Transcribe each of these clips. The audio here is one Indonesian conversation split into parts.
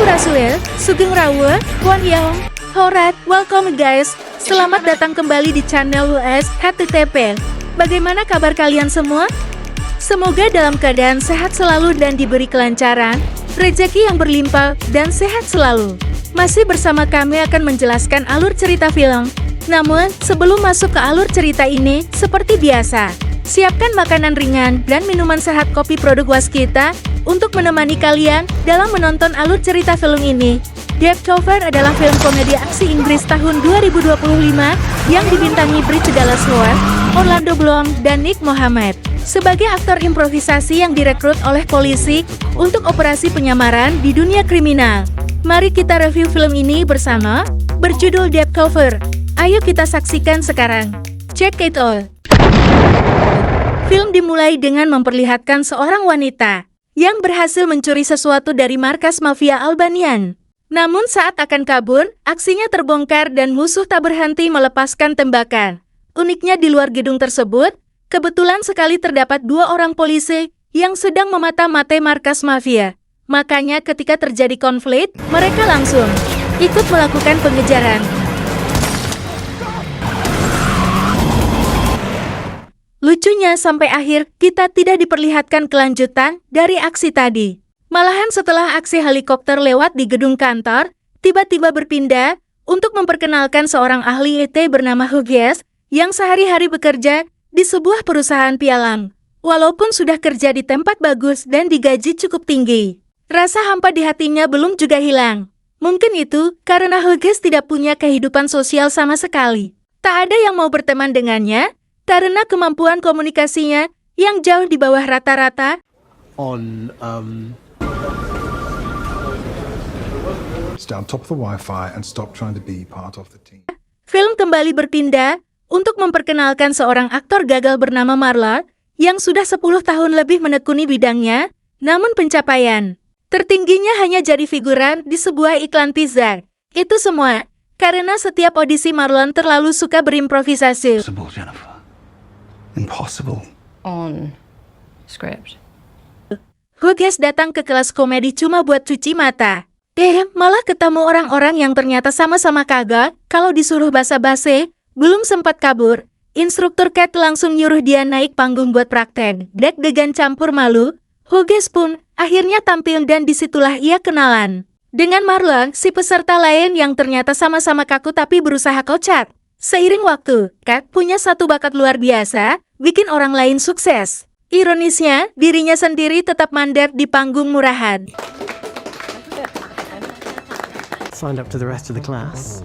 Rasuel, Sugeng Rawa, Kwon Young, Horat, welcome guys. Selamat datang kembali di channel US HTTP. Bagaimana kabar kalian semua? Semoga dalam keadaan sehat selalu dan diberi kelancaran, rezeki yang berlimpah, dan sehat selalu. Masih bersama kami akan menjelaskan alur cerita film. Namun, sebelum masuk ke alur cerita ini, seperti biasa, siapkan makanan ringan dan minuman sehat kopi produk Waskita untuk menemani kalian dalam menonton alur cerita film ini. Deep Cover adalah film komedi aksi Inggris tahun 2025 yang dibintangi Bridget Dallas Howard, Orlando Bloom, dan Nick Mohammed sebagai aktor improvisasi yang direkrut oleh polisi untuk operasi penyamaran di dunia kriminal. Mari kita review film ini bersama, berjudul Deep Cover. Ayo kita saksikan sekarang. Check it all. Film dimulai dengan memperlihatkan seorang wanita yang berhasil mencuri sesuatu dari markas mafia Albanian. Namun saat akan kabur, aksinya terbongkar dan musuh tak berhenti melepaskan tembakan. Uniknya di luar gedung tersebut, kebetulan sekali terdapat dua orang polisi yang sedang memata-matai markas mafia. Makanya ketika terjadi konflik, mereka langsung ikut melakukan pengejaran. Lucunya sampai akhir kita tidak diperlihatkan kelanjutan dari aksi tadi. Malahan setelah aksi helikopter lewat di gedung kantor, tiba-tiba berpindah untuk memperkenalkan seorang ahli IT bernama Hughes yang sehari-hari bekerja di sebuah perusahaan pialang. Walaupun sudah kerja di tempat bagus dan digaji cukup tinggi, rasa hampa di hatinya belum juga hilang. Mungkin itu karena Hughes tidak punya kehidupan sosial sama sekali. Tak ada yang mau berteman dengannya, karena kemampuan komunikasinya yang jauh di bawah rata-rata. Stay on top of the Wi-Fi and stop trying to be part of the team. Film kembali berpindah untuk memperkenalkan seorang aktor gagal bernama Marlon yang sudah 10 tahun lebih menekuni bidangnya, namun pencapaian tertingginya hanya jadi figuran di sebuah iklan pizza. Itu semua karena setiap audisi Marlon terlalu suka berimprovisasi. Impossible, Jennifer. Impossible. On script. Hughes datang ke kelas komedi cuma buat cuci mata. Malah ketemu orang-orang yang ternyata sama-sama kagak. Kalau disuruh basa-basi, belum sempat kabur, instruktur Kat langsung nyuruh dia naik panggung buat praktek. Deg-degan campur malu, Hughes pun akhirnya tampil dan disitulah ia kenalan dengan Marlon, si peserta lain yang ternyata sama-sama kaku tapi berusaha kocak. Seiring waktu, Kat punya satu bakat luar biasa, bikin orang lain sukses. Ironisnya, dirinya sendiri tetap mandek di panggung murahan. Signed up to the rest of the class.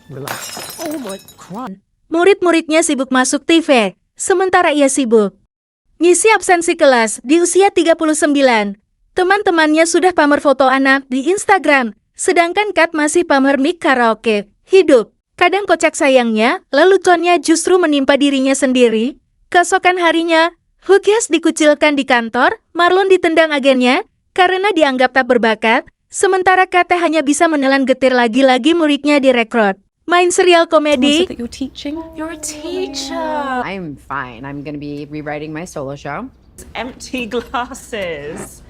Relax. Oh my god. Murid-muridnya sibuk masuk TV, sementara ia sibuk ngisi absensi kelas di usia 39. Teman-temannya sudah pamer foto anak di Instagram, sedangkan Kat masih pamer mic karaoke. Hidup kadang kocak sayangnya, leluconnya justru menimpa dirinya sendiri. Keesokan harinya, Hughes dikucilkan di kantor, Marlon ditendang agennya karena dianggap tak berbakat, sementara Kate hanya bisa menelan getir lagi-lagi muridnya direkrut. Main serial komedi. That you're teaching? You're a teacher. I'm fine. I'm going to be rewriting my solo show. Empty glasses.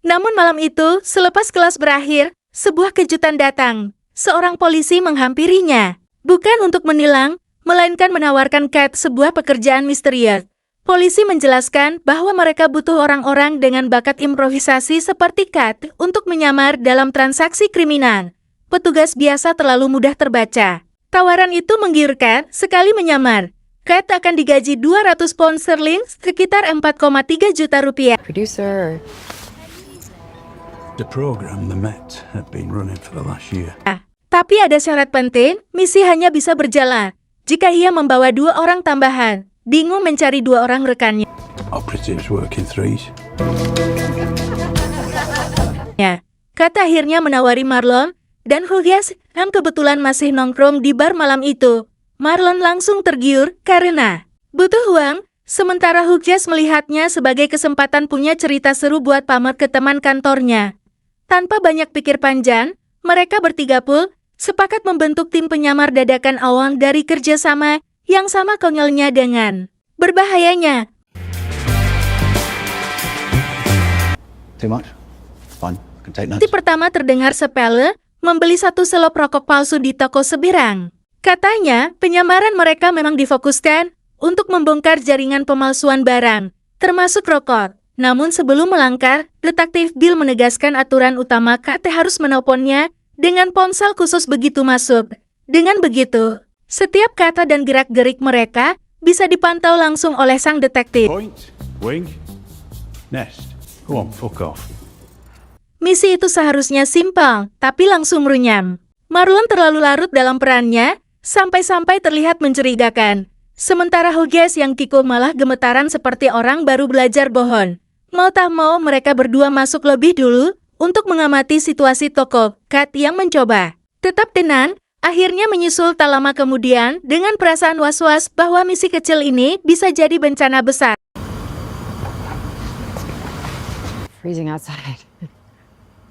Namun malam itu, selepas kelas berakhir, sebuah kejutan datang. Seorang polisi menghampirinya. Bukan untuk menilang, melainkan menawarkan Kat sebuah pekerjaan misterius. Polisi menjelaskan bahwa mereka butuh orang-orang dengan bakat improvisasi seperti Kat untuk menyamar dalam transaksi kriminal. Petugas biasa terlalu mudah terbaca. Tawaran itu menggiurkan sekali menyamar. Kat akan digaji 200 pound sterling, sekitar 4,3 juta rupiah. Producer. The program the Met have been running for the last year. Tapi ada syarat penting, misi hanya bisa berjalan jika ia membawa 2 orang tambahan. Bingung mencari 2 orang rekannya. Operatives work in threes. Kat akhirnya menawari Marlon dan Hughes yang kebetulan masih nongkrong di bar malam itu. Marlon langsung tergiur karena butuh uang, sementara Hughes melihatnya sebagai kesempatan punya cerita seru buat pamer ke teman kantornya. Tanpa banyak pikir panjang, mereka bertiga pun sepakat membentuk tim penyamar dadakan awal dari kerjasama yang sama konyolnya dengan berbahayanya. Too much? Fine. I can take notes. Si pertama terdengar sepele, membeli satu selop rokok palsu di toko seberang. Katanya, penyamaran mereka memang difokuskan untuk membongkar jaringan pemalsuan barang, termasuk rokok. Namun sebelum melangkah, Detektif Bill menegaskan aturan utama KT harus menelponnya dengan ponsel khusus begitu masuk. Dengan begitu, setiap kata dan gerak-gerik mereka bisa dipantau langsung oleh sang detektif. Point, wing, nest. Go on, fuck off. Misi itu seharusnya simpel, tapi langsung runyam. Marlon terlalu larut dalam perannya, sampai-sampai terlihat mencurigakan. Sementara Hughes yang kikuk malah gemetaran seperti orang baru belajar bohong. Mau tak mau mereka berdua masuk lebih dulu untuk mengamati situasi toko. Kat yang mencoba tetap tenang, akhirnya menyusul tak lama kemudian dengan perasaan was-was bahwa misi kecil ini bisa jadi bencana besar. Freezing outside.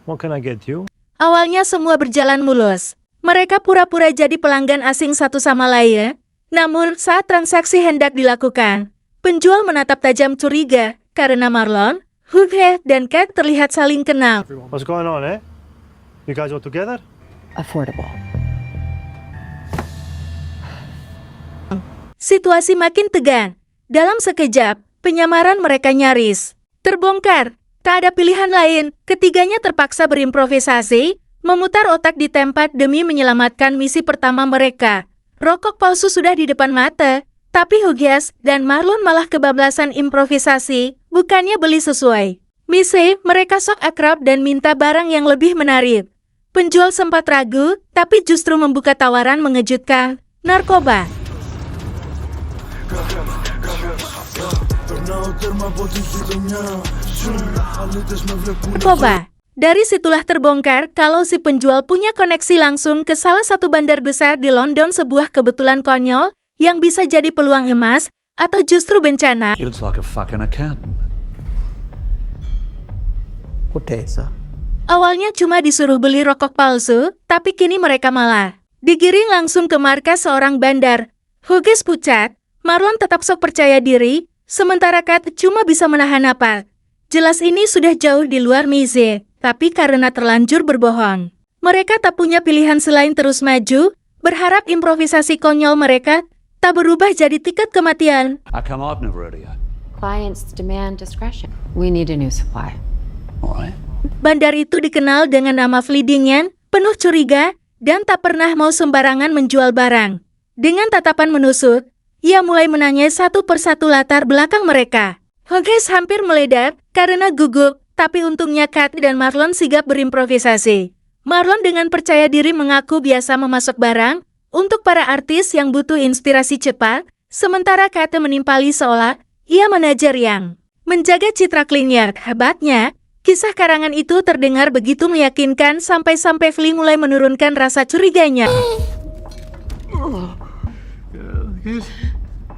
What can I get you? Awalnya semua berjalan mulus. Mereka pura-pura jadi pelanggan asing satu sama lain. Namun saat transaksi hendak dilakukan, penjual menatap tajam curiga karena Marlon, Hughes, dan Kat terlihat saling kenal. What's going on, eh? You guys all together? Affordable. Situasi makin tegang. Dalam sekejap, penyamaran mereka nyaris terbongkar. Tak ada pilihan lain, ketiganya terpaksa berimprovisasi, memutar otak di tempat demi menyelamatkan misi pertama mereka. Rokok palsu sudah di depan mata, tapi Hughes dan Marlon malah kebablasan improvisasi, bukannya beli sesuai misi. Mereka sok akrab dan minta barang yang lebih menarik. Penjual sempat ragu, tapi justru membuka tawaran mengejutkan, narkoba. Narkoba. Dari situlah terbongkar kalau si penjual punya koneksi langsung ke salah satu bandar besar di London, sebuah kebetulan konyol yang bisa jadi peluang emas atau justru bencana. He looks like a fucking accountant. Good day, sir. Awalnya cuma disuruh beli rokok palsu, tapi kini mereka malah digiring langsung ke markas seorang bandar. Hughes pucat, Marlon tetap sok percaya diri, sementara Kat cuma bisa menahan napas. Jelas ini sudah jauh di luar misi, tapi karena terlanjur berbohong, mereka tak punya pilihan selain terus maju, berharap improvisasi konyol mereka tak berubah jadi tiket kematian. How come I've never heard of you? Clients demand discretion. We need a new supply. All right. Bandar itu dikenal dengan nama Fleedingen, penuh curiga, dan tak pernah mau sembarangan menjual barang. Dengan tatapan menusuk, ia mulai menanya satu persatu latar belakang mereka. Hughes hampir meledak karena gugup, tapi untungnya Kat dan Marlon sigap berimprovisasi. Marlon dengan percaya diri mengaku biasa memasok barang untuk para artis yang butuh inspirasi cepat, sementara Kat menimpali seolah ia manajer yang menjaga citra kliennya. Hebatnya, kisah karangan itu terdengar begitu meyakinkan sampai-sampai Flea mulai menurunkan rasa curiganya.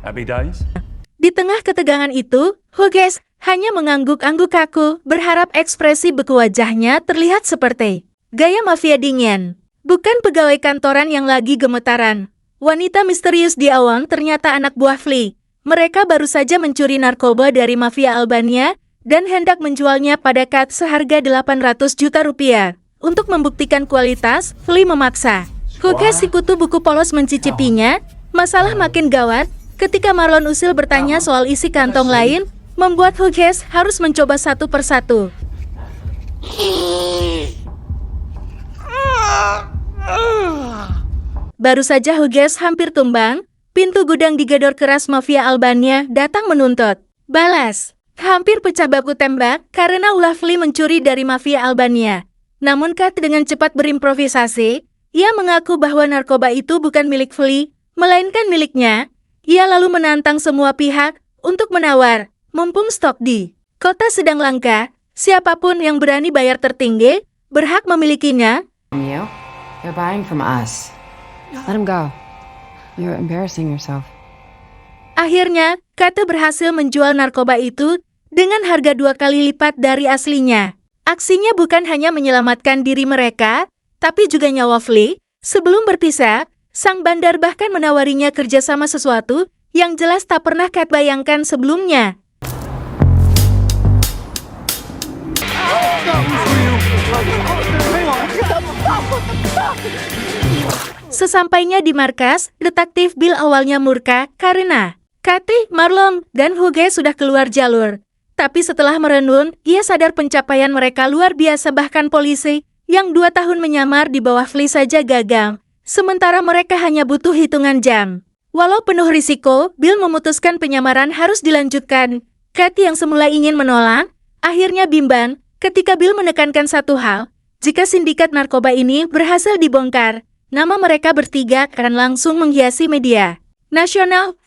Happy days? Di tengah ketegangan itu, Hughes hanya mengangguk-angguk kaku, berharap ekspresi beku wajahnya terlihat seperti gaya mafia dingin. Bukan pegawai kantoran yang lagi gemetaran. Wanita misterius di awan ternyata anak buah Flea. Mereka baru saja mencuri narkoba dari mafia Albania dan hendak menjualnya pada Kat seharga 800 juta rupiah. Untuk membuktikan kualitas, Flea memaksa Hughes sikutu buku polos mencicipinya. Masalah makin gawat ketika Marlon usil bertanya soal isi kantong lain, membuat Hughes harus mencoba satu persatu. Baru saja Hughes hampir tumbang, pintu gudang digedor keras mafia Albania datang menuntut balas. Hampir pecah baku tembak karena ulah Flea mencuri dari mafia Albania. Namun Kat dengan cepat berimprovisasi, ia mengaku bahwa narkoba itu bukan milik Flea, melainkan miliknya. Ia lalu menantang semua pihak untuk menawar, mumpung stok di kota sedang langka, siapapun yang berani bayar tertinggi berhak memilikinya. You? They're buying from us. Let them go. You're embarrassing yourself. Akhirnya, Kate berhasil menjual narkoba itu dengan harga 2 kali lipat dari aslinya. Aksinya bukan hanya menyelamatkan diri mereka, tapi juga nyawa Flea. Sebelum berpisah, sang bandar bahkan menawarinya kerjasama sesuatu yang jelas tak pernah Kat bayangkan sebelumnya. Sesampainya di markas, detektif Bill awalnya murka karena Kathy, Marlon, dan Hughes sudah keluar jalur. Tapi setelah merenung, ia sadar pencapaian mereka luar biasa, bahkan polisi yang 2 tahun menyamar di bawah Flea saja gagal. Sementara mereka hanya butuh hitungan jam. Walau penuh risiko, Bill memutuskan penyamaran harus dilanjutkan. Kathy yang semula ingin menolak, akhirnya bimbang ketika Bill menekankan satu hal. Jika sindikat narkoba ini berhasil dibongkar, nama mereka bertiga akan langsung menghiasi media nasional.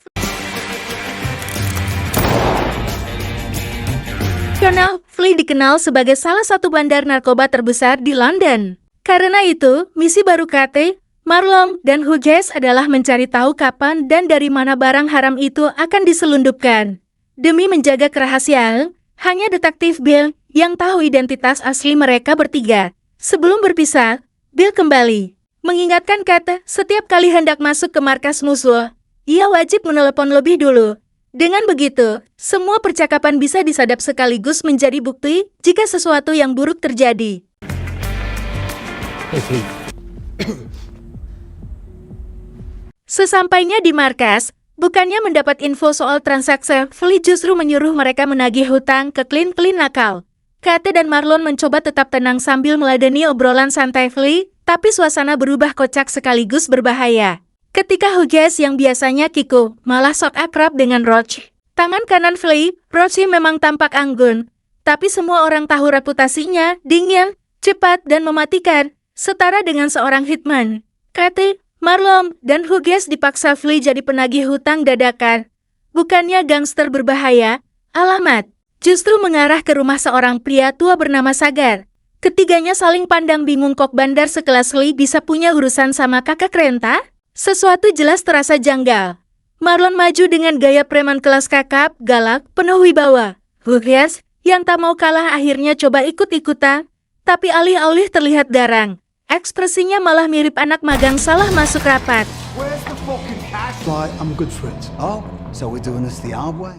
Flea dikenal sebagai salah satu bandar narkoba terbesar di London. Karena itu, misi baru Kathy, Marlon, dan Hughes adalah mencari tahu kapan dan dari mana barang haram itu akan diselundupkan. Demi menjaga kerahasiaan, hanya detektif Bill yang tahu identitas asli mereka bertiga. Sebelum berpisah, Bill kembali mengingatkan Kathy setiap kali hendak masuk ke markas musuh, ia wajib menelepon lebih dulu. Dengan begitu, semua percakapan bisa disadap sekaligus menjadi bukti jika sesuatu yang buruk terjadi. Sesampainya di markas, bukannya mendapat info soal transaksi, Flea justru menyuruh mereka menagih hutang ke klien-klien nakal. Kathy dan Marlon mencoba tetap tenang sambil meladeni obrolan santai Flea, tapi suasana berubah kocak sekaligus berbahaya. Ketika Hughes yang biasanya kikuk, malah sok akrab dengan Roach. Tangan kanan Flea, Roach memang tampak anggun, tapi semua orang tahu reputasinya dingin, cepat dan mematikan, setara dengan seorang hitman. Kathy, Marlon, dan Hughes dipaksa Flea jadi penagih hutang dadakan. Bukannya gangster berbahaya, alamat justru mengarah ke rumah seorang pria tua bernama Sagar. Ketiganya saling pandang bingung, kok bandar sekelas Flea bisa punya urusan sama kakak renta? Sesuatu jelas terasa janggal. Marlon maju dengan gaya preman kelas kakap, galak, penuh wibawa. Hughes, yang tak mau kalah akhirnya coba ikut-ikutan, tapi alih-alih terlihat garang. Ekspresinya malah mirip anak magang salah masuk rapat. Where's the fucking cash? Like, I'm good friends. Oh, so we're doing this the hard way?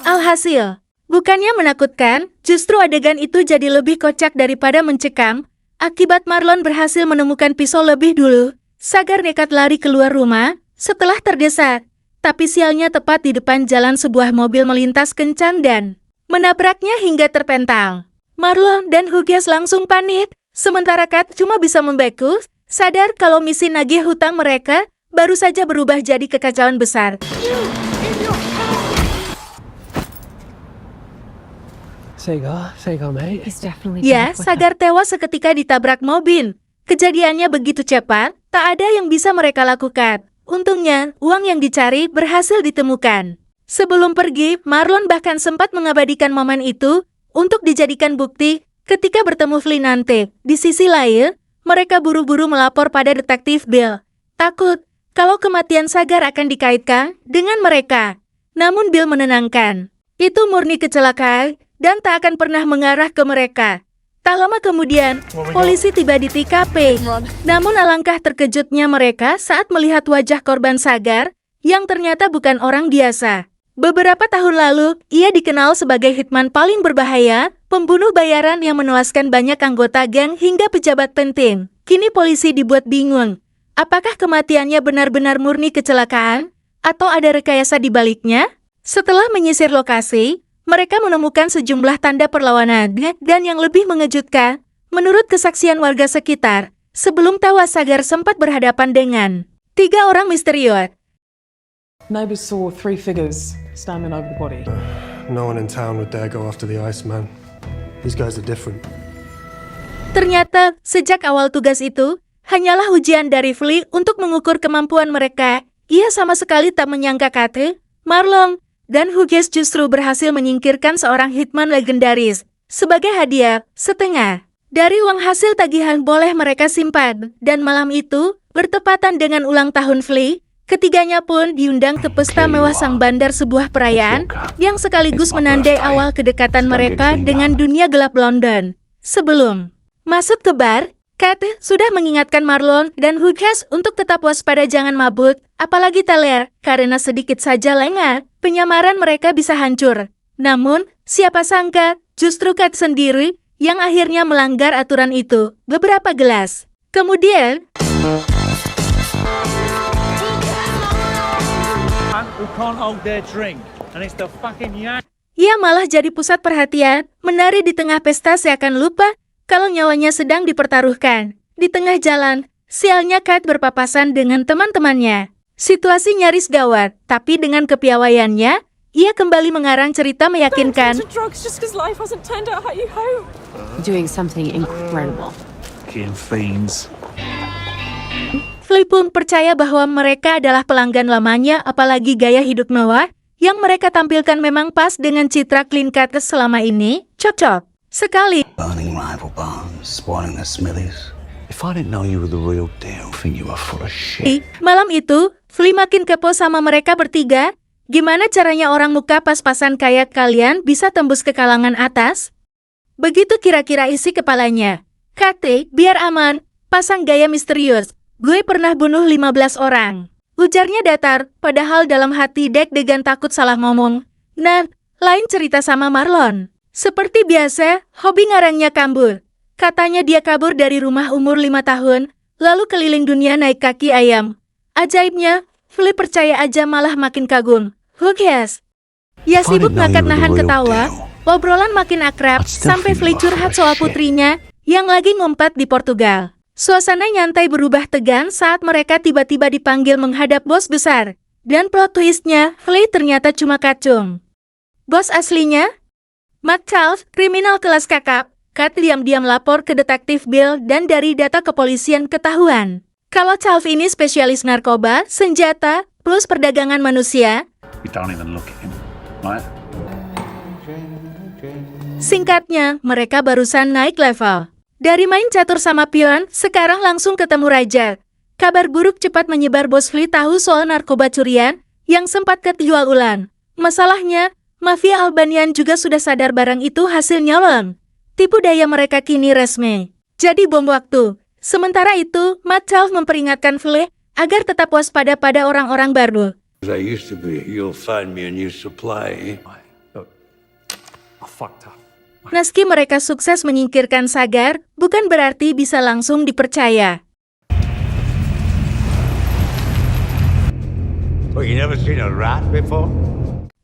Alhasil, bukannya menakutkan, justru adegan itu jadi lebih kocak daripada mencekam. Akibat Marlon berhasil menemukan pisau lebih dulu, Sagar nekat lari keluar rumah setelah terdesak. Tapi sialnya tepat di depan jalan sebuah mobil melintas kencang dan menabraknya hingga terpental. Marlon dan Hughes langsung panik, sementara Kat cuma bisa membeku, sadar kalau misi nagih hutang mereka baru saja berubah jadi kekacauan besar. Sega, mate. He's definitely Ya, dead with Sagar tewas seketika ditabrak mobil. Kejadiannya begitu cepat, tak ada yang bisa mereka lakukan. Untungnya, uang yang dicari berhasil ditemukan. Sebelum pergi, Marlon bahkan sempat mengabadikan momen itu untuk dijadikan bukti ketika bertemu Flea nanti. Di sisi lain, mereka buru-buru melapor pada detektif Bill. Takut kalau kematian Sagar akan dikaitkan dengan mereka. Namun Bill menenangkan, itu murni kecelakaan dan tak akan pernah mengarah ke mereka. Tak lama kemudian, polisi tiba di TKP. Namun alangkah terkejutnya mereka saat melihat wajah korban Sagar yang ternyata bukan orang biasa. Beberapa tahun lalu, ia dikenal sebagai hitman paling berbahaya, pembunuh bayaran yang menewaskan banyak anggota geng hingga pejabat penting. Kini polisi dibuat bingung. Apakah kematiannya benar-benar murni kecelakaan? Atau ada rekayasa di baliknya? Setelah menyisir lokasi, mereka menemukan sejumlah tanda perlawanan dan yang lebih mengejutkan, menurut kesaksian warga sekitar, sebelum tewas Sagar sempat berhadapan dengan 3 orang misterius. Neighbours saw 3 figures standing over the body. No one in town would dare go after the Iceman. These guys are different. Ternyata, sejak awal tugas itu, hanyalah ujian dari Flea untuk mengukur kemampuan mereka. Ia sama sekali tak menyangka Kathy, Marlon, dan Hughes justru berhasil menyingkirkan seorang hitman legendaris. Sebagai hadiah, setengah dari uang hasil tagihan boleh mereka simpan. Dan malam itu, bertepatan dengan ulang tahun Flea, ketiganya pun diundang ke pesta mewah sang bandar, sebuah perayaan yang sekaligus menandai awal kedekatan mereka dengan dunia gelap London. Sebelum masuk ke bar, Kathy sudah mengingatkan Marlon dan Hughes untuk tetap waspada, jangan mabuk, apalagi teler, karena sedikit saja lengah, penyamaran mereka bisa hancur. Namun, siapa sangka justru Kat sendiri yang akhirnya melanggar aturan itu beberapa gelas. Kemudian, Who can't hold their drink, and it's the fucking yank. ia malah jadi pusat perhatian, menari di tengah pesta seakan lupa kalau nyawanya sedang dipertaruhkan. Di tengah jalan, sialnya Kat berpapasan dengan teman-temannya. Situasi nyaris gawat, tapi dengan kepiawaiannya, ia kembali mengarang cerita meyakinkan drugs just because life hasn't turned out how you hope. Doing something incredible. Killing fiends. Flea pun percaya bahwa mereka adalah pelanggan lamanya, apalagi gaya hidup mewah yang mereka tampilkan memang pas dengan citra clean cut selama ini. Cocok sekali. Burning rival barns, spoiling the smithies. If I didn't know you were the real deal, I think you were full of shit. Malam itu, Flea makin kepo sama mereka bertiga. Gimana caranya orang muka pas-pasan kayak kalian bisa tembus ke kalangan atas? Begitu kira-kira isi kepalanya. Kate, biar aman, pasang gaya misterius. Gue pernah bunuh 15 orang. Ujarnya datar, padahal dalam hati deg-degan takut salah ngomong. Nah, lain cerita sama Marlon. Seperti biasa, hobi ngarangnya kabur. Katanya dia kabur dari rumah umur 5 tahun, lalu keliling dunia naik kaki ayam. Ajaibnya, Flea percaya aja malah makin kagum. Who cares? Ya sibuk ngangkat nahan ketawa, obrolan makin akrab, sampai Flea curhat soal putrinya yang lagi ngumpet di Portugal. Suasana nyantai berubah tegang saat mereka tiba-tiba dipanggil menghadap bos besar. Dan plot twistnya, Flea ternyata cuma kacung. Bos aslinya? Matt Charles, kriminal kelas kakap. Kat diam-diam lapor ke detektif Bill dan dari data kepolisian ketahuan kalau Charles ini spesialis narkoba, senjata, plus perdagangan manusia. You don't even look at him, right? Singkatnya, mereka barusan naik level. Dari main catur sama pion, sekarang langsung ketemu raja. Kabar buruk cepat menyebar bos Flea tahu soal narkoba curian yang sempat kejual ulang. Masalahnya, mafia Albanian juga sudah sadar barang itu hasil nyolong. Tipu daya mereka kini resmi. Jadi bom waktu. Sementara itu, Matt Charles memperingatkan Flea agar tetap waspada pada orang-orang baru. As I used to be, you'll find me a new supply. Look, I fucked up. Meski mereka sukses menyingkirkan Sagar, bukan berarti bisa langsung dipercaya. Oh, you never seen a rat before?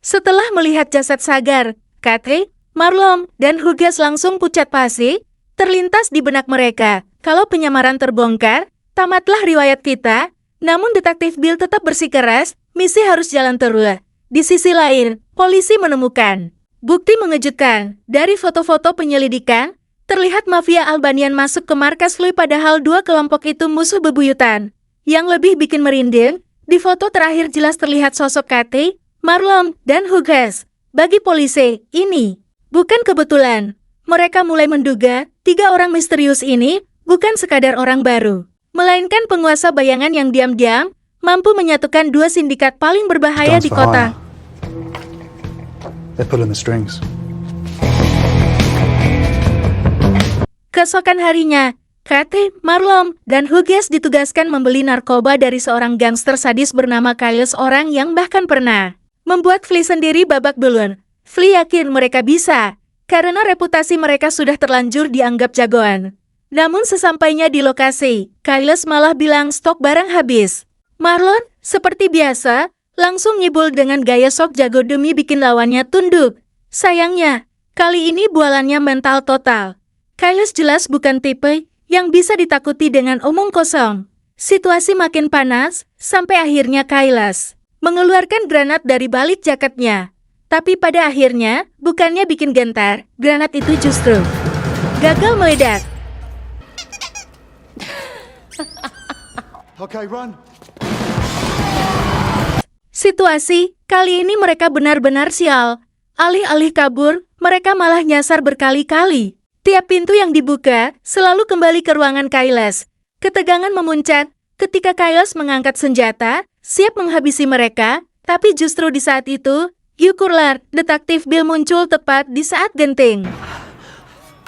Setelah melihat jasad Sagar, Kate, Marlon, dan Hugas langsung pucat pasi, terlintas di benak mereka. Kalau penyamaran terbongkar, tamatlah riwayat kita. Namun detektif Bill tetap bersikeras, misi harus jalan terus. Di sisi lain, polisi menemukan bukti mengejutkan. Dari foto-foto penyelidikan, terlihat mafia Albanian masuk ke markas Flea padahal dua kelompok itu musuh bebuyutan. Yang lebih bikin merinding, di foto terakhir jelas terlihat sosok Kate, Marlon, dan Hugas. Bagi polisi, ini bukan kebetulan. Mereka mulai menduga 3 orang misterius ini bukan sekadar orang baru, melainkan penguasa bayangan yang diam-diam mampu menyatukan 2 sindikat paling berbahaya di kota. They're pulling the strings. Keesokan harinya, Kate, Marlon, dan Hugas ditugaskan membeli narkoba dari seorang gangster sadis bernama Kailes, orang yang bahkan pernah membuat Flea sendiri babak belur. Flea yakin mereka bisa, karena reputasi mereka sudah terlanjur dianggap jagoan. Namun sesampainya di lokasi, Kailes malah bilang stok barang habis. Marlon, seperti biasa, langsung nyibul dengan gaya sok jago demi bikin lawannya tunduk. Sayangnya, kali ini bualannya mental total. Kailes jelas bukan tipe yang bisa ditakuti dengan omong kosong. Situasi makin panas, sampai akhirnya Kailes mengeluarkan granat dari balik jaketnya. Tapi pada akhirnya, bukannya bikin gentar, granat itu justru gagal meledak. Okay, run. Situasi kali ini mereka benar-benar sial. Alih-alih kabur, mereka malah nyasar berkali-kali. Tiap pintu yang dibuka selalu kembali ke ruangan Kailes. Ketegangan memuncak ketika Kailes mengangkat senjata, siap menghabisi mereka. Tapi justru di saat itu, Yukurlar, detektif Bill muncul tepat di saat genting.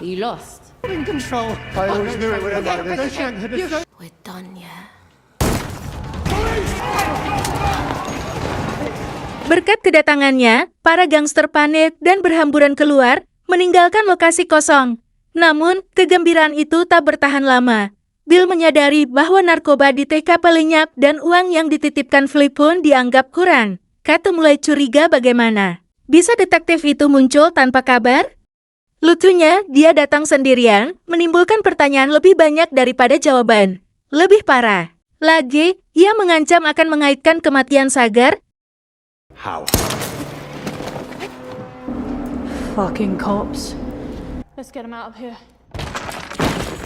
You lost. We're done, yeah? Berkat kedatangannya, para gangster panik dan berhamburan keluar, meninggalkan lokasi kosong. Namun, kegembiraan itu tak bertahan lama. Bill menyadari bahwa narkoba di TKP lenyap dan uang yang dititipkan Flip pun dianggap kurang. Kate mulai curiga bagaimana bisa detektif itu muncul tanpa kabar? Lucunya, dia datang sendirian, menimbulkan pertanyaan lebih banyak daripada jawaban. Lebih parah lagi, ia mengancam akan mengaitkan kematian Sagar. How? Fucking cops. Let's get him out of here.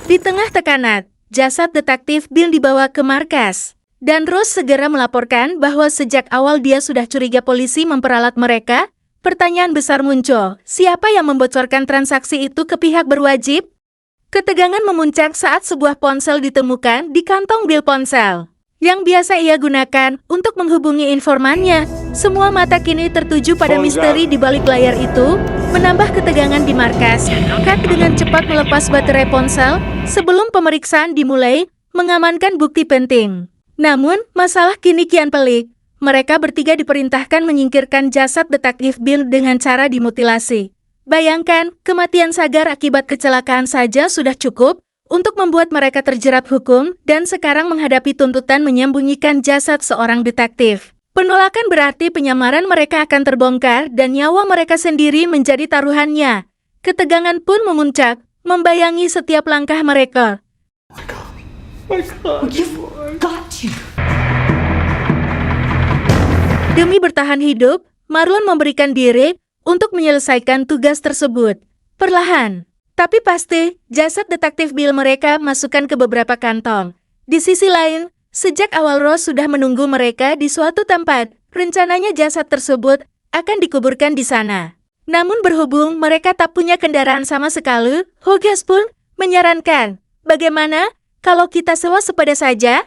Di tengah tekanan, jasad detektif Bill dibawa ke markas. Dan Rose segera melaporkan bahwa sejak awal dia sudah curiga polisi memperalat mereka. Pertanyaan besar muncul, siapa yang membocorkan transaksi itu ke pihak berwajib? Ketegangan memuncak saat sebuah ponsel ditemukan di kantong Bill ponsel, yang biasa ia gunakan untuk menghubungi informannya. Semua mata kini tertuju pada misteri di balik layar itu, menambah ketegangan di markas. Kat dengan cepat melepas baterai ponsel sebelum pemeriksaan dimulai, mengamankan bukti penting. Namun, masalah kini kian pelik. Mereka bertiga diperintahkan menyingkirkan jasad detektif Bill dengan cara dimutilasi. Bayangkan, kematian Sagar akibat kecelakaan saja sudah cukup untuk membuat mereka terjerat hukum dan sekarang menghadapi tuntutan menyembunyikan jasad seorang detektif. Penolakan berarti penyamaran mereka akan terbongkar dan nyawa mereka sendiri menjadi taruhannya. Ketegangan pun memuncak, membayangi setiap langkah mereka. Demi bertahan hidup, Marlon memberikan diri untuk menyelesaikan tugas tersebut. Perlahan, tapi pasti, jasad detektif Bill mereka masukkan ke beberapa kantong. Di sisi lain, sejak awal Rose sudah menunggu mereka di suatu tempat. Rencananya jasad tersebut akan dikuburkan di sana. Namun berhubung mereka tak punya kendaraan sama sekali, Hughes pun menyarankan, bagaimana kalau kita sewa sepeda saja?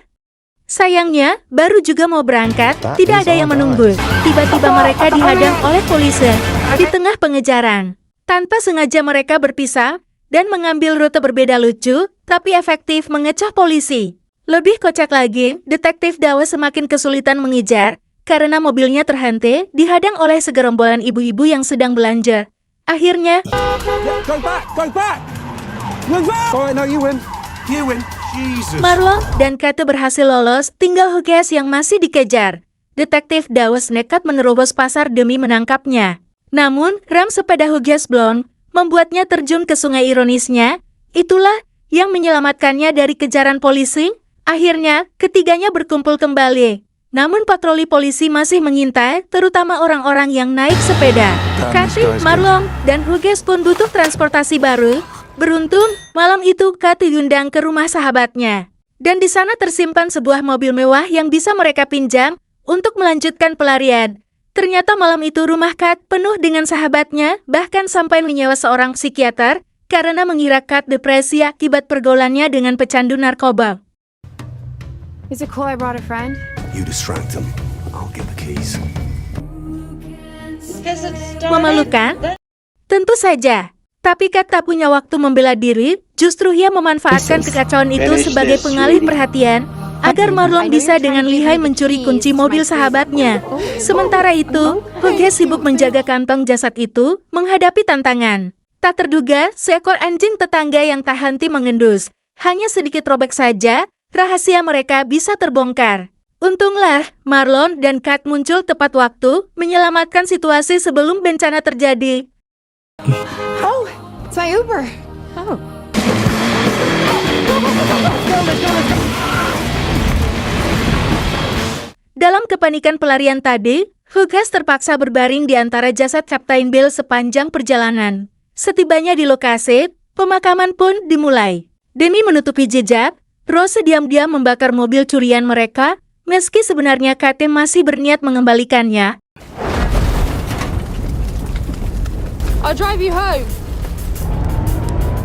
Sayangnya, baru juga mau berangkat, tidak ada yang menunggu. Tiba-tiba mereka dihadang oleh polisi di tengah pengejaran. Tanpa sengaja mereka berpisah dan mengambil rute berbeda lucu, tapi efektif mengecoh polisi. Lebih kocak lagi, detektif Dawes semakin kesulitan mengejar karena mobilnya terhenti, dihadang oleh segerombolan ibu-ibu yang sedang belanja. Akhirnya, Go back! Move out! Alright, no, you win. You win. Jesus. Marlon dan Kate berhasil lolos, tinggal Hughes yang masih dikejar. Detektif Dawes nekat menerobos pasar demi menangkapnya. Namun, rem sepeda Hughes blong membuatnya terjun ke sungai. Ironisnya, itulah yang menyelamatkannya dari kejaran polisi. Akhirnya, ketiganya berkumpul kembali. Namun patroli polisi masih mengintai, terutama orang-orang yang naik sepeda. Kate, Marlon, dan Hughes pun butuh transportasi baru. Beruntung, malam itu Kate diundang ke rumah sahabatnya. Dan di sana tersimpan sebuah mobil mewah yang bisa mereka pinjam untuk melanjutkan pelarian. Ternyata malam itu rumah Kate penuh dengan sahabatnya, bahkan sampai menyewa seorang psikiater karena mengira Kate depresi akibat pergaulannya dengan pecandu narkoba. Is it cool I brought a friend? You distract them. I'll get the keys. Memalukan? Tentu saja. Tapi Kate tak punya waktu membela diri, justru ia memanfaatkan kekacauan itu sebagai pengalih perhatian agar Marlon bisa dengan lihai mencuri kunci mobil sahabatnya. Sementara itu, Hughes sibuk menjaga kantong jasad itu, menghadapi tantangan. Tak terduga, seekor anjing tetangga yang tak henti mengendus. Hanya sedikit robek saja, rahasia mereka bisa terbongkar. Untunglah, Marlon dan Kate muncul tepat waktu, menyelamatkan situasi sebelum bencana terjadi. Oh, it's my Uber. Oh. Dalam kepanikan pelarian tadi, Hughes terpaksa berbaring di antara jasad Kapten Bill sepanjang perjalanan. Setibanya di lokasi, pemakaman pun dimulai. Demi menutupi jejak, Rose diam-diam membakar mobil curian mereka, meski sebenarnya Kate masih berniat mengembalikannya. I'll drive you home.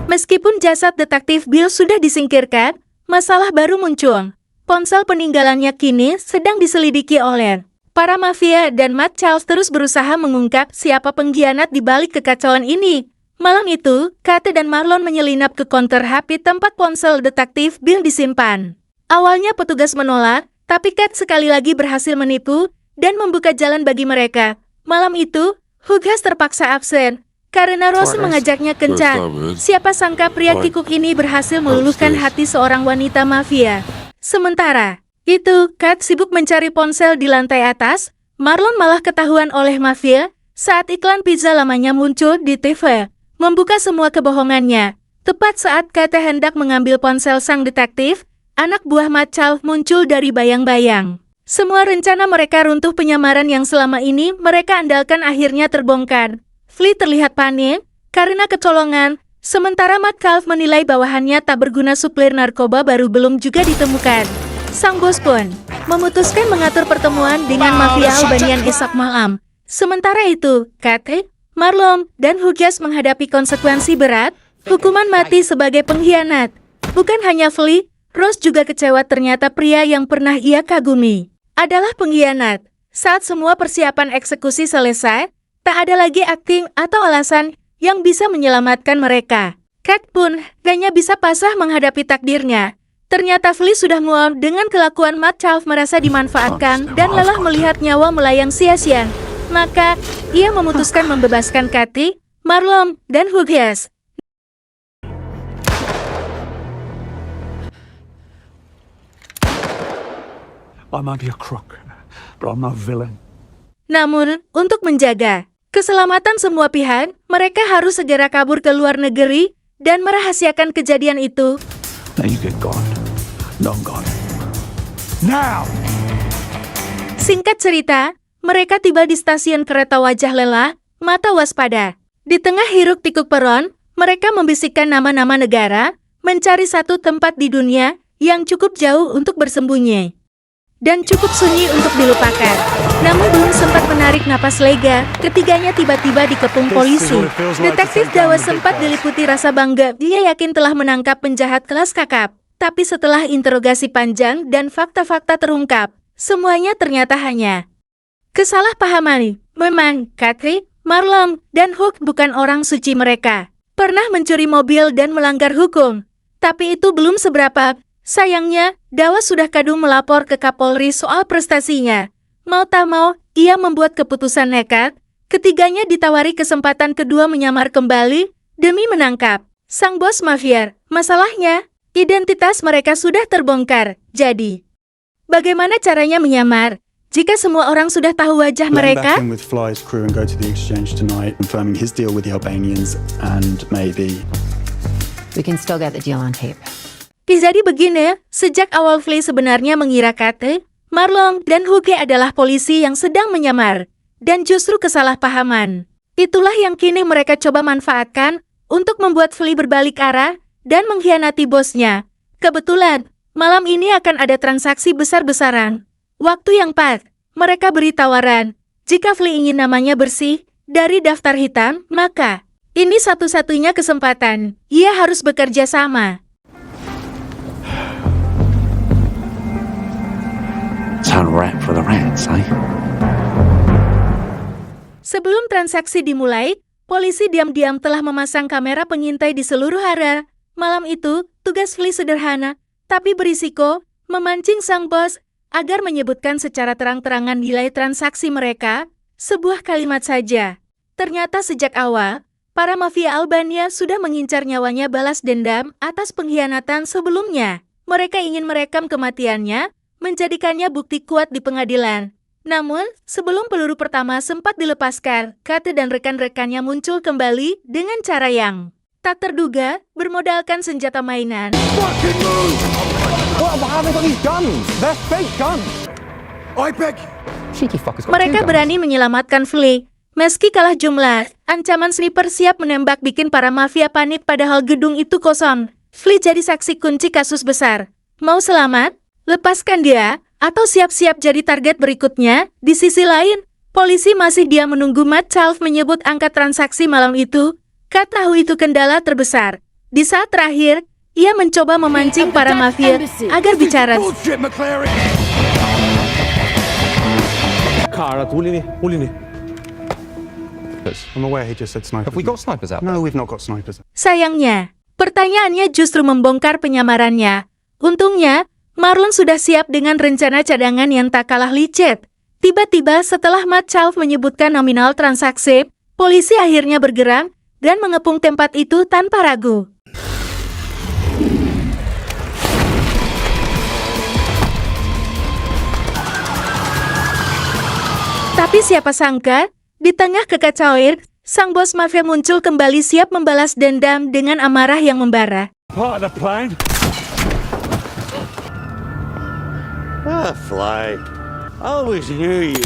Meskipun jasad detektif Bill sudah disingkirkan, masalah baru muncul. Ponsel peninggalannya kini sedang diselidiki oleh para mafia dan Matt Charles terus berusaha mengungkap siapa pengkhianat di balik kekacauan ini. Malam itu, Kate dan Marlon menyelinap ke konter HP tempat ponsel detektif Bill disimpan. Awalnya petugas menolak, tapi Kate sekali lagi berhasil menipu dan membuka jalan bagi mereka. Malam itu, Hughas terpaksa absen karena Rose mengajaknya kencan. Siapa sangka pria kikuk ini berhasil meluluhkan hati seorang wanita mafia. Sementara itu, Kat sibuk mencari ponsel di lantai atas. Marlon malah ketahuan oleh mafia saat iklan pizza lamanya muncul di TV, membuka semua kebohongannya. Tepat saat Kate hendak mengambil ponsel sang detektif, anak buah Matt Chalf muncul dari bayang-bayang. Semua rencana mereka runtuh, penyamaran yang selama ini mereka andalkan akhirnya terbongkar. Flea terlihat panik karena kecolongan, sementara Matt Chalf menilai bawahannya tak berguna, suplir narkoba baru belum juga ditemukan. Sang bos pun memutuskan mengatur pertemuan dengan mafia Albanian esok malam. Sementara itu, Kate, Marlon, dan Hughas menghadapi konsekuensi berat, hukuman mati sebagai pengkhianat. Bukan hanya Flea, Rose juga kecewa, ternyata pria yang pernah ia kagumi adalah pengkhianat. Saat semua persiapan eksekusi selesai, tak ada lagi akting atau alasan yang bisa menyelamatkan mereka. Kat pun hanya bisa pasrah menghadapi takdirnya. Ternyata Flea sudah mual dengan kelakuan Matt Chalf, merasa dimanfaatkan dan lelah melihat nyawa melayang sia-sia. Maka, ia memutuskan membebaskan Kathy, Marlon, dan Hughas. I might be a crook, but I'm no villain. Namun, untuk menjaga keselamatan semua pihak, mereka harus segera kabur ke luar negeri dan merahasiakan kejadian itu. Now you get gone. No, I'm gone. Now! Singkat cerita, mereka tiba di stasiun kereta, wajah lelah, mata waspada. Di tengah hiruk pikuk peron, mereka membisikkan nama-nama negara, mencari satu tempat di dunia yang cukup jauh untuk bersembunyi dan cukup sunyi untuk dilupakan. Namun belum sempat menarik napas lega, ketiganya tiba-tiba dikepung polisi. Detektif Dawa sempat diliputi rasa bangga. Dia yakin telah menangkap penjahat kelas kakap. Tapi setelah interogasi panjang dan fakta-fakta terungkap, semuanya ternyata hanya kesalahpahaman. Memang, Kathy, Marlon, dan Hugh bukan orang suci. Mereka pernah mencuri mobil dan melanggar hukum. Tapi itu belum seberapa. Sayangnya, Dawa sudah kadung melapor ke Kapolri soal prestasinya. Mau tak mau, ia membuat keputusan nekat. Ketiganya ditawari kesempatan kedua menyamar kembali demi menangkap sang bos mafia. Masalahnya, identitas mereka sudah terbongkar. Jadi, bagaimana caranya menyamar jika semua orang sudah tahu wajah mereka? Back in with Fly's crew and go to the exchange tonight, confirming his deal with the Albanians, and maybe We can still get the deal on tape. Jadi begini, sejak awal Flea sebenarnya mengira Kate, Marlon, dan Hugh adalah polisi yang sedang menyamar, dan justru kesalahpahaman. Itulah yang kini mereka coba manfaatkan untuk membuat Flea berbalik arah dan mengkhianati bosnya. Kebetulan, malam ini akan ada transaksi besar-besaran. Waktu yang pas, mereka beri tawaran. Jika Flea ingin namanya bersih dari daftar hitam, maka ini satu-satunya kesempatan. Ia harus bekerja sama. It's a rat for the rats, eh? Sebelum transaksi dimulai, polisi diam-diam telah memasang kamera pengintai di seluruh area. Malam itu, tugas Flea sederhana, tapi berisiko, memancing sang bos agar menyebutkan secara terang-terangan nilai transaksi mereka, sebuah kalimat saja. Ternyata sejak awal, para mafia Albania sudah mengincar nyawanya balas dendam atas pengkhianatan sebelumnya. Mereka ingin merekam kematiannya, menjadikannya bukti kuat di pengadilan. Namun, sebelum peluru pertama sempat dilepaskan, Kate dan rekan-rekannya muncul kembali dengan cara yang tak terduga, bermodalkan senjata mainan. Fucking move! Why have they got these guns? They're fake guns! I beg you! Cheeky fuckers got Mereka berani menyelamatkan Flea. Meski kalah jumlah, ancaman sniper siap menembak bikin para mafia panik, padahal gedung itu kosong. Flea jadi saksi kunci kasus besar. Mau selamat? Lepaskan dia, atau siap-siap jadi target berikutnya. Di sisi lain, polisi masih diam menunggu Matt Chalf menyebut angka transaksi malam itu. Kat tahu itu kendala terbesar. Di saat terakhir, ia mencoba memancing para mafia agar bicara. Bullshit, McLaren! Car, all in here. I'm aware he just said snipers. Have we got snipers out? No, we've not got snipers. Sayangnya, pertanyaannya justru membongkar penyamarannya. Untungnya, Marlon sudah siap dengan rencana cadangan yang tak kalah licik. Tiba-tiba setelah Matt Chalf menyebutkan nominal transaksi, polisi akhirnya bergerak dan mengepung tempat itu tanpa ragu. Tapi siapa sangka, di tengah kekacauan, sang bos mafia muncul kembali siap membalas dendam dengan amarah yang membara. Part of the plane. Ah, Fly. I always hear you.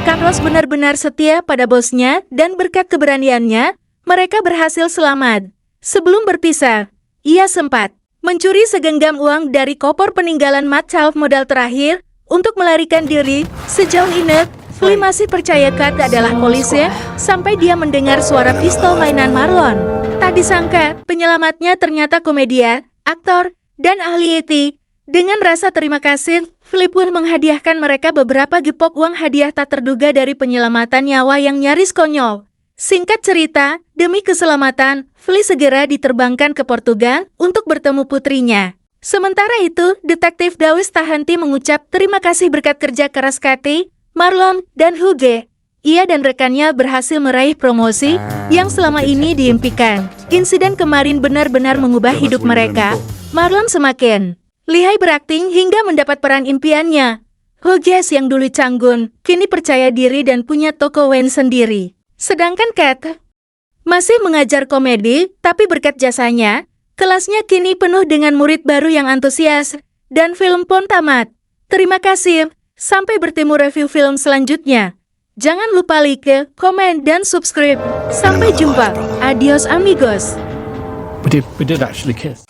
Carlos benar-benar setia pada bosnya dan berkat keberaniannya, mereka berhasil selamat. Sebelum berpisah, ia sempat mencuri segenggam uang dari koper peninggalan Matt Chalf modal terakhir untuk melarikan diri. Sejauh ini, Flea masih percaya Kat adalah polisi sampai dia mendengar suara pistol mainan Marlon. Tak disangka, penyelamatnya ternyata komedian, aktor, dan ahli IT. Dengan rasa terima kasih, Flea pun menghadiahkan mereka beberapa gepok uang hadiah tak terduga dari penyelamatan nyawa yang nyaris konyol. Singkat cerita, demi keselamatan, Flea segera diterbangkan ke Portugal untuk bertemu putrinya. Sementara itu, Detektif Dawes tak henti mengucap terima kasih berkat kerja keras Kathy, Marlon, dan Hugo. Ia dan rekannya berhasil meraih promosi yang selama ini diimpikan. Insiden kemarin benar-benar mengubah hidup mereka. Marlon semakin lihai berakting hingga mendapat peran impiannya. Hughes yang dulu canggung, kini percaya diri dan punya toko wine sendiri. Sedangkan Kat masih mengajar komedi, tapi berkat jasanya, kelasnya kini penuh dengan murid baru yang antusias, dan film pun tamat. Terima kasih, sampai bertemu review film selanjutnya. Jangan lupa like, komen, dan subscribe. Sampai jumpa. Adios amigos. We did actually kiss.